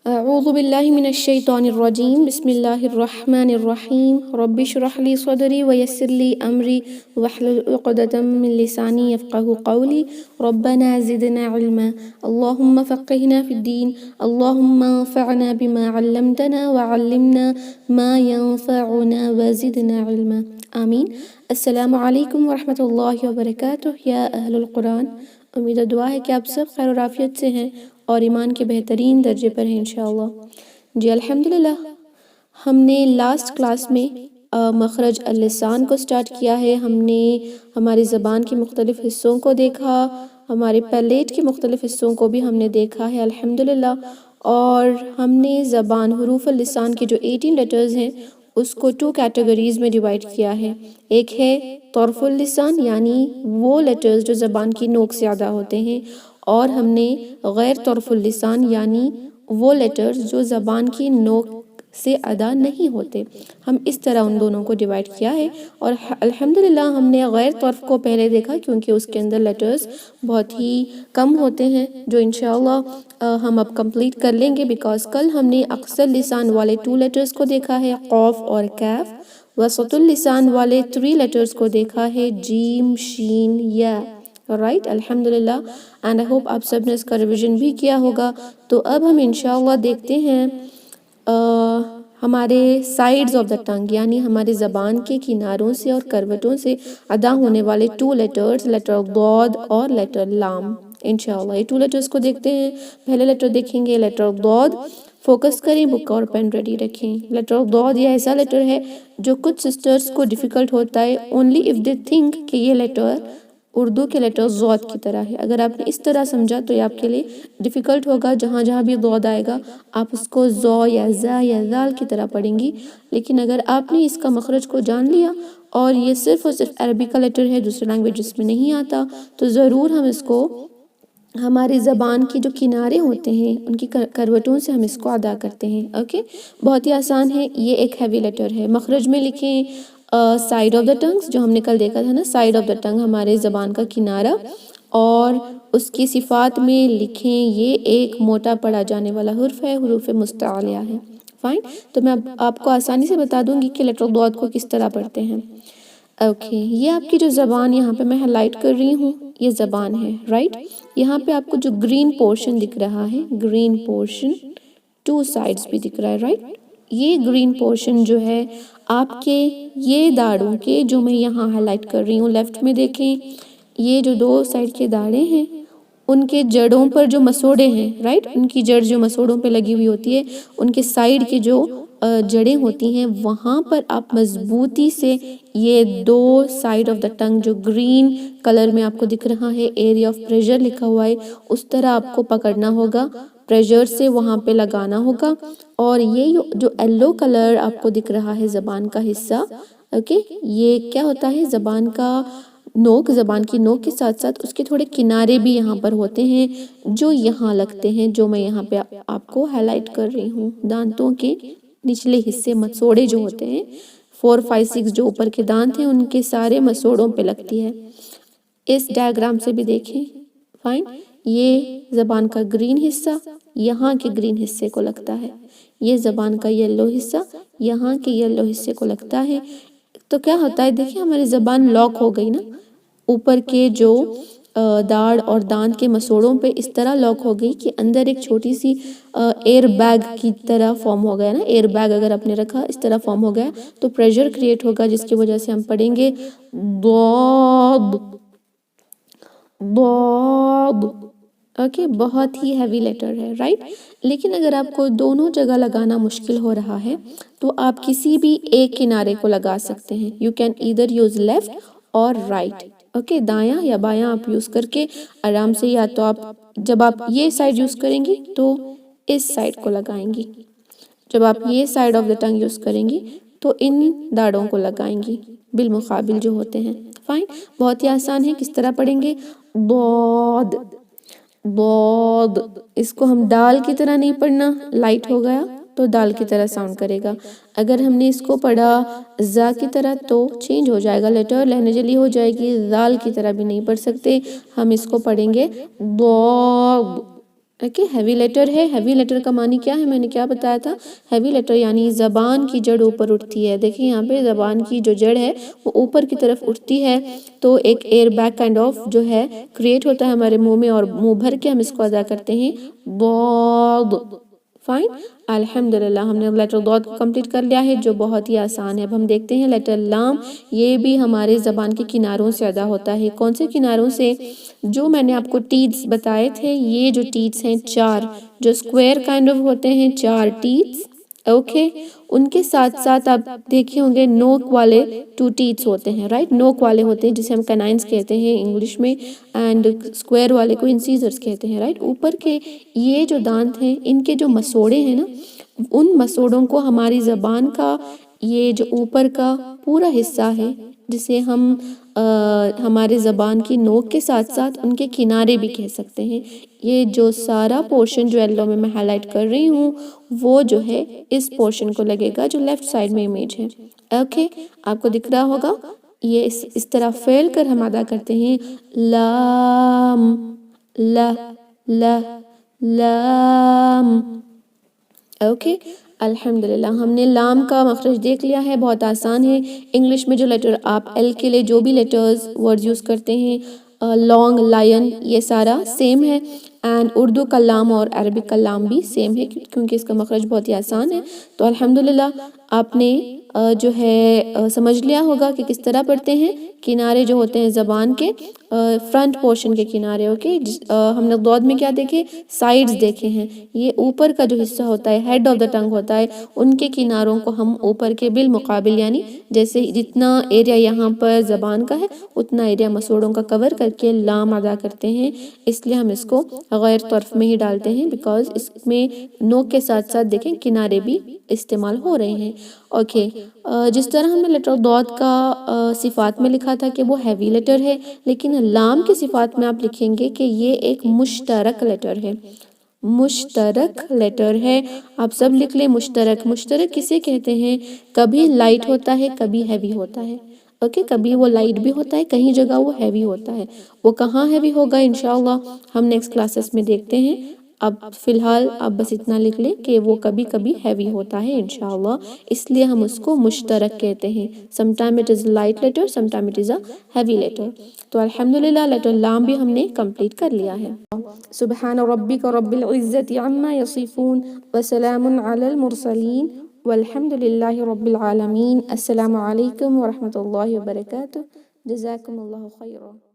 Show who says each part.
Speaker 1: أعوذ بالله من الشيطان الرجيم بسم الله الرحمن الرحيم رب اشرح لي صدري ويسر لي أمري واحلل عقدة من لساني يفقه قولي ربنا زدنا علما اللهم فقهنا في الدين اللهم انفعنا بما علمتنا وعلمنا ما ينفعنا وزدنا علما آمين. السلام علیکم ورحمۃ اللہ وبرکاتہ یا اہل القرآن. امید و دعا ہے کہ آپ سب خیر و عافیت سے ہیں اور ایمان کے بہترین درجے پر ہیں انشاءاللہ. جی الحمدللہ ہم نے لاسٹ کلاس میں مخرج اللسان کو سٹارٹ کیا ہے. ہم نے ہماری زبان کے مختلف حصوں کو دیکھا، ہمارے پیلیٹ کے مختلف حصوں کو بھی ہم نے دیکھا ہے الحمدللہ. اور ہم نے زبان حروف اللسان کے جو 18 لیٹرز ہیں اس کو 2 کیٹیگریز میں ڈیوائڈ کیا ہے. ایک ہے طرف اللسان یعنی وہ لیٹرز جو زبان کی نوک سے ادا ہوتے ہیں، اور ہم نے غیر طرف اللسان یعنی وہ لیٹرز جو زبان کی نوک سے ادا نہیں ہوتے. ہم اس طرح ان دونوں کو ڈیوائڈ کیا ہے. اور الحمدللہ ہم نے غیر طرف کو پہلے دیکھا کیونکہ اس کے اندر لیٹرز بہت ہی کم ہوتے ہیں جو انشاءاللہ ہم اب کمپلیٹ کر لیں گے، بیکاز کل ہم نے اقصی لسان والے 2 لیٹرز کو دیکھا ہے، قاف اور کاف. وسط اللسان والے 3 لیٹرز کو دیکھا ہے، جیم، شین، یا. رائٹ الحمدللہ. اینڈ آئی ہوپ آپ سب نے اس کا ریویژن بھی کیا ہوگا. تو اب ہم انشاءاللہ دیکھتے ہیں ہمارے سائیڈز آف دا ٹنگ یعنی ہمارے زبان کے کناروں سے اور کروٹوں سے ادا ہونے والے 2 لیٹرز، لیٹر ضاد اور لیٹر لام. انشاءاللہ یہ 2 لیٹرز کو دیکھتے ہیں. پہلے لیٹر دیکھیں گے لیٹر ضاد. فوکس کریں، بک اور پین ریڈی رکھیں. لیٹر ضاد یہ ایسا لیٹر ہے جو کچھ سسٹرز کو ڈیفیکلٹ ہوتا ہے اونلی اف دے تھنک کہ یہ لیٹر اردو کے لیٹر ضاد کی طرح ہے. اگر آپ نے اس طرح سمجھا تو یہ آپ کے لیے ڈیفیکلٹ ہوگا. جہاں جہاں بھی ضاد آئے گا آپ اس کو زو یا زا یا زال کی طرح پڑھیں گی. لیکن اگر آپ نے اس کا مخرج کو جان لیا اور یہ صرف اور صرف عربی کا لیٹر ہے، دوسرے لینگویجز میں نہیں آتا، تو ضرور ہم اس کو ہماری زبان کی جو کنارے ہوتے ہیں ان کی کروٹوں سے ہم اس کو ادا کرتے ہیں. اوکے بہت ہی آسان ہے. یہ ایک ہیوی لیٹر ہے. مخرج میں لکھیں سائیڈ آف دا ٹنگز، جو ہم نے کل دیکھا تھا نا، سائیڈ آف دا ٹنگ ہمارے زبان کا کنارہ. اور اس کی صفات میں لکھیں یہ ایک موٹا پڑھا جانے والا حرف ہے، حروف مستعلیہ ہے. فائن. تو میں آپ کو آسانی سے بتا دوں گی کہ لیٹر ضاد کو کس طرح پڑھتے ہیں. اوکے یہ آپ کی جو زبان یہاں پہ میں ہائی لائٹ کر رہی ہوں یہ زبان ہے. رائٹ یہاں پہ آپ کو جو گرین پورشن دکھ رہا ہے، گرین پورشن 2 سائڈز بھی دکھ رہا ہے. رائٹ یہ گرین پورشن جو ہے آپ کے یہ داڑوں کے، جو میں یہاں ہائی لائٹ کر رہی ہوں، لیفٹ میں دیکھیں یہ جو 2 سائڈ کے داڑے ہیں ان کے جڑوں پر جو مسوڑے ہیں، رائٹ ان کی جڑ جو مسوڑوں پہ لگی ہوئی ہوتی ہے، ان کے سائڈ کے جو جڑیں ہوتی ہیں وہاں پر آپ مضبوطی سے یہ 2 سائڈ آف دا ٹنگ جو گرین کلر میں آپ کو دکھ رہا ہے، ایریا آف پریشر لکھا ہوا ہے، اس طرح آپ کو پکڑنا ہوگا، پریشر سے وہاں پہ لگانا ہوگا. اور یہ جو ایلو کلر آپ کو دکھ رہا ہے زبان کا حصہ، اوکے یہ کیا ہوتا ہے، زبان کا نوک، زبان کی نوک کے ساتھ ساتھ اس کے تھوڑے کنارے بھی یہاں پر ہوتے ہیں جو یہاں لگتے ہیں، جو میں یہاں پہ آپ کو ہائی لائٹ کر رہی ہوں. دانتوں کے نچلے حصے مسوڑے جو ہوتے ہیں، 4 5 6 جو اوپر کے دانت ہیں ان کے سارے مسوڑوں پہ لگتی ہے. اس ڈائیگرام سے بھی دیکھیں. فائن. یہ زبان کا گرین حصہ یہاں کے گرین حصے کو لگتا ہے، یہ زبان کا یلو حصہ یہاں کے یلو حصے کو لگتا ہے. تو کیا ہوتا ہے دیکھیں ہماری زبان لاک ہو گئی نا، اوپر کے جو داڑ اور دانت کے مسوڑوں پہ اس طرح لاک ہو گئی کہ اندر ایک چھوٹی سی ایئر بیگ کی طرح فارم ہو گیا نا. ایئر بیگ اگر آپ نے رکھا اس طرح فارم ہو گیا تو پریشر کریٹ ہوگا، جس کی وجہ سے ہم پڑھیں گے ضاد ضاد. اوکے بہت ہی ہیوی لیٹر ہے. رائٹ لیکن اگر آپ کو دونوں جگہ لگانا مشکل ہو رہا ہے تو آپ کسی بھی ایک کنارے کو لگا سکتے ہیں. You can either use left اور رائٹ. اوکے دایاں یا بایاں آپ یوز کر کے آرام سے، یا تو آپ جب آپ یہ سائڈ یوز کریں گی تو اس سائڈ کو لگائیں گی، جب آپ یہ side of the tongue use کریں گی تو ان داڑوں کو لگائیں گی بالمقابل جو ہوتے ہیں. فائن. بہت ہی آسان ہے. کس طرح پڑھیں گے، ضاد ضاد. اس کو ہم ڈال کی طرح نہیں پڑھنا، لائٹ ہو گیا تو دال کی طرح ساؤنڈ کرے گا. اگر ہم نے اس کو پڑھا زا کی طرح تو چینج ہو جائے گا لیٹر، لہنجلی ہو جائے گی. دال کی طرح بھی نہیں پڑھ سکتے، ہم اس کو پڑھیں گے ضاد. اوکے ہیوی لیٹر ہے. ہیوی لیٹر کا معنی کیا ہے؟ میں نے کیا بتایا تھا؟ ہیوی لیٹر یعنی زبان کی جڑ اوپر اٹھتی ہے. دیکھیں یہاں پہ زبان کی جو جڑ ہے وہ اوپر کی طرف اٹھتی ہے تو ایک ایئر بیگ کائنڈ آف جو ہے کریٹ ہوتا ہے ہمارے منہ میں اور منہ بھر کے ہم اس کو ادا کرتے ہیں ضاد. فائن. الحمدللہ ہم نے لیٹر ضاد کو کمپلیٹ کر لیا ہے جو بہت ہی آسان ہے. اب ہم دیکھتے ہیں لیٹر لام. یہ بھی ہمارے زبان کے کناروں سے ادا ہوتا ہے. کون سے کناروں سے؟ جو میں نے آپ کو ٹیتھس بتائے تھے. یہ جو ٹیتھس ہیں 4 جو اسکوائر کائنڈ آف ہوتے ہیں 4 ٹیتھس. اوکے ان کے ساتھ ساتھ آپ دیکھے ہوں گے نوک والے 2 ٹیتھس ہوتے ہیں. رائٹ نوک والے ہوتے ہیں جسے ہم کنائنز کہتے ہیں انگلش میں اینڈ اسکوائر والے کو انسیزرز کہتے ہیں. رائٹ اوپر کے یہ جو دانت ہیں ان کے جو مسوڑے ہیں نا ان مسوڑوں کو ہماری زبان کا یہ جو اوپر کا پورا حصہ ہے جسے ہم ہمارے زبان کی نوک کے ساتھ ساتھ ان کے کنارے بھی کہہ سکتے ہیں. یہ جو سارا پورشن جو یلو میں ہائی لائٹ کر رہی ہوں وہ جو ہے اس پورشن کو لگے گا جو لیفٹ سائڈ میں امیج ہے. اوکے آپ کو دکھ رہا ہوگا. یہ اس طرح پھیل کر ہم ادا کرتے ہیں لام لا لا لام. اوکے الحمدللہ ہم نے لام کا مخرج دیکھ لیا ہے. بہت آسان ہے. انگلش میں جو لیٹر آپ ایل کے لیے جو بھی لیٹرز ورڈ یوز کرتے ہیں لانگ لائن یہ سارا سیم ہے اینڈ اردو کا لام اور عربک کا لام بھی سیم ہے کیونکہ اس کا مخرج بہت ہی آسان ہے. تو الحمدللہ آپ نے جو ہے سمجھ لیا ہوگا کہ کس طرح پڑھتے ہیں. کنارے جو ہوتے ہیں زبان کے فرنٹ پورشن کے کنارے. اوکے ہم نے ضاد میں کیا دیکھے؟ سائیڈز دیکھے ہیں. یہ اوپر کا جو حصہ ہوتا ہے ہیڈ آف دا ٹنگ ہوتا ہے ان کے کناروں کو ہم اوپر کے بالمقابل یعنی جیسے جتنا ایریا یہاں پر زبان کا ہے اتنا ایریا مسوڑوں کا کور کر کے لام ادا کرتے ہیں. اس لیے ہم اس کو غیر طرف میں ہی ڈالتے ہیں بیکاز اس میں نوک کے ساتھ ساتھ دیکھیں کنارے بھی استعمال ہو رہے ہیں. اوکے جس طرح ہم نے لیٹر ضاد کا صفات میں لکھا تھا کہ وہ ہیوی لیٹر ہے لیکن لام کی صفات میں آپ لکھیں گے کہ یہ ایک مشترک لیٹر ہے. مشترک لیٹر ہے. آپ سب لکھ لیں مشترک. مشترک کسے کہتے ہیں؟ کبھی لائٹ ہوتا ہے کبھی ہیوی ہوتا ہے. اوکے کبھی وہ لائٹ بھی ہوتا ہے کہیں جگہ وہ ہیوی ہوتا ہے. وہ کہاں ہیوی ہوگا انشاءاللہ ہم نیکسٹ کلاسز میں دیکھتے ہیں. اب فی الحال آپ بس اتنا لکھ لیں کہ وہ کبھی کبھی ہیوی ہوتا ہے انشاءاللہ. اس لیے ہم اس کو مشترک کہتے ہیں. Some time it is light letter some time it is a heavy letter. تو الحمدللہ لیٹر لام بھی ہم نے کمپلیٹ کر لیا ہے. سبحان ربک رب العزت عما یصفون وسلام علی المرسلین والحمد للہ رب العالمین. السلام علیکم ورحمۃ اللہ وبرکاتہ. جزاکم اللہ خیرا.